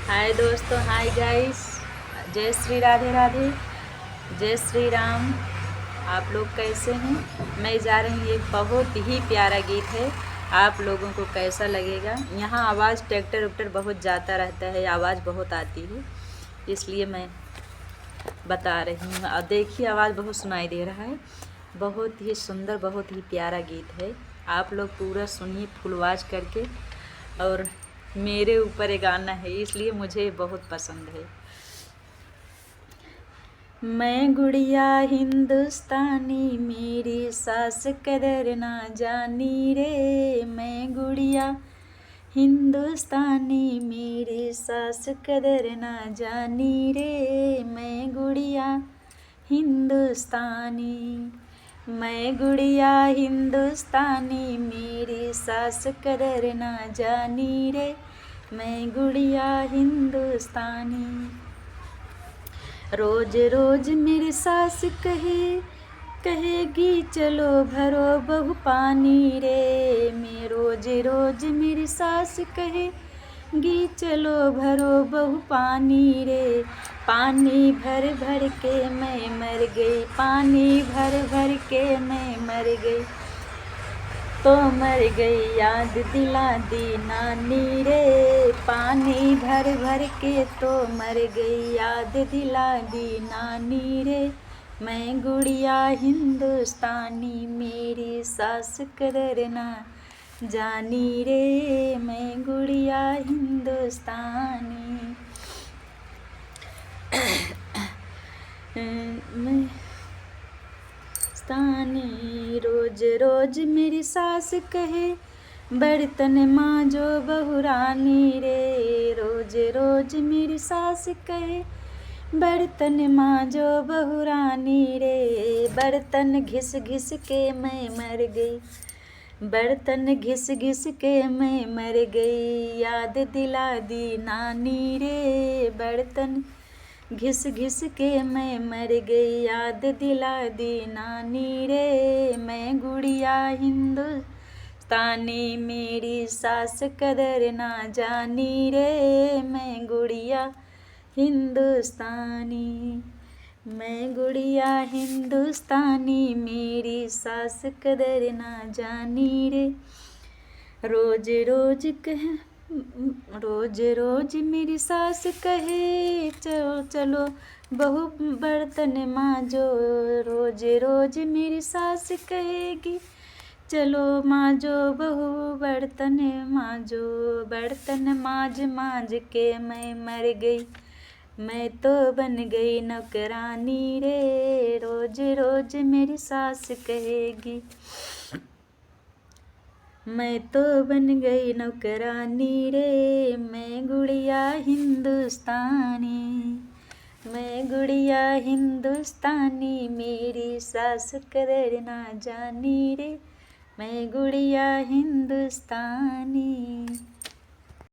हाय दोस्तों, hi guys. जय श्री राधे राधे, जय श्री राम। आप लोग कैसे हैं? मैं जा रही हूँ, एक बहुत ही प्यारा गीत है, आप लोगों को कैसा लगेगा। यहाँ आवाज़ ट्रैक्टर उक्टर बहुत जाता रहता है, आवाज़ बहुत आती है, इसलिए मैं बता रही हूँ। और देखिए, आवाज़ बहुत सुनाई दे रहा है। बहुत ही सुंदर, बहुत ही प्यारा गीत है। आप लोग पूरा सुनिए फुल आवाज़ करके। और मेरे ऊपर एक गाना है, इसलिए मुझे बहुत पसंद है। मैं गुड़िया हिंदुस्तानी, मेरी सास कदर ना जानी रे। मैं गुड़िया हिंदुस्तानी, मेरी सास कदर ना जानी रे। मैं गुड़िया हिंदुस्तानी, मैं गुड़िया हिंदुस्तानी, मेरी सास कदर ना जानी रे। मैं गुड़िया हिंदुस्तानी। रोज रोज मेरी सास कहेगी चलो भरो बहु पानी रे। मैं रोज रोज मेरी सास कहेगी चलो भरो बहु पानी रे। पानी भर भर के मैं मर गई, पानी भर भर के मैं मर गई, तो मर गई याद दिला दी नानी रे। पानी भर भर के तो मर गई, याद दिला दी नानी रे। मैं गुड़िया हिंदुस्तानी, मेरी सास कदर ना जानी रे। मैं गुड़िया हिंदुस्तानी। मैं हिंदुस्तानी। रोज रोज मेरी सास कहे बर्तन मांजो बहुरानी रे। रोज रोज मेरी सास कहे बर्तन मांजो बहुरानी रे। बर्तन घिस घिस के मैं मर गई, बर्तन घिस घिस के मैं मर गई, याद दिला दी नानी रे। बर्तन घिस घिस के मैं मर गई, याद दिला दी नानी रे। मैं गुड़िया हिंदुस्तानी, मेरी सास कदर ना जानी रे। मैं गुड़िया हिंदुस्तानी, मैं गुड़िया हिंदुस्तानी, मेरी सास कदर ना जानी रे। रोज रोज रोज मेरी सास कहे चलो चलो बहु बर्तन मांजो। रोज रोज मेरी सास कहेगी चलो मांजो बहु बर्तन मांजो। बर्तन मांज मांज के मैं मर गई, मैं तो बन गई नौकरानी रे। रोज रोज मेरी सास कहेगी, मैं तो बन गई नौकरानी रे। मैं गुड़िया हिंदुस्तानी, मैं गुड़िया हिंदुस्तानी, मेरी सास कदर ना जानी रे। मैं गुड़िया हिंदुस्तानी।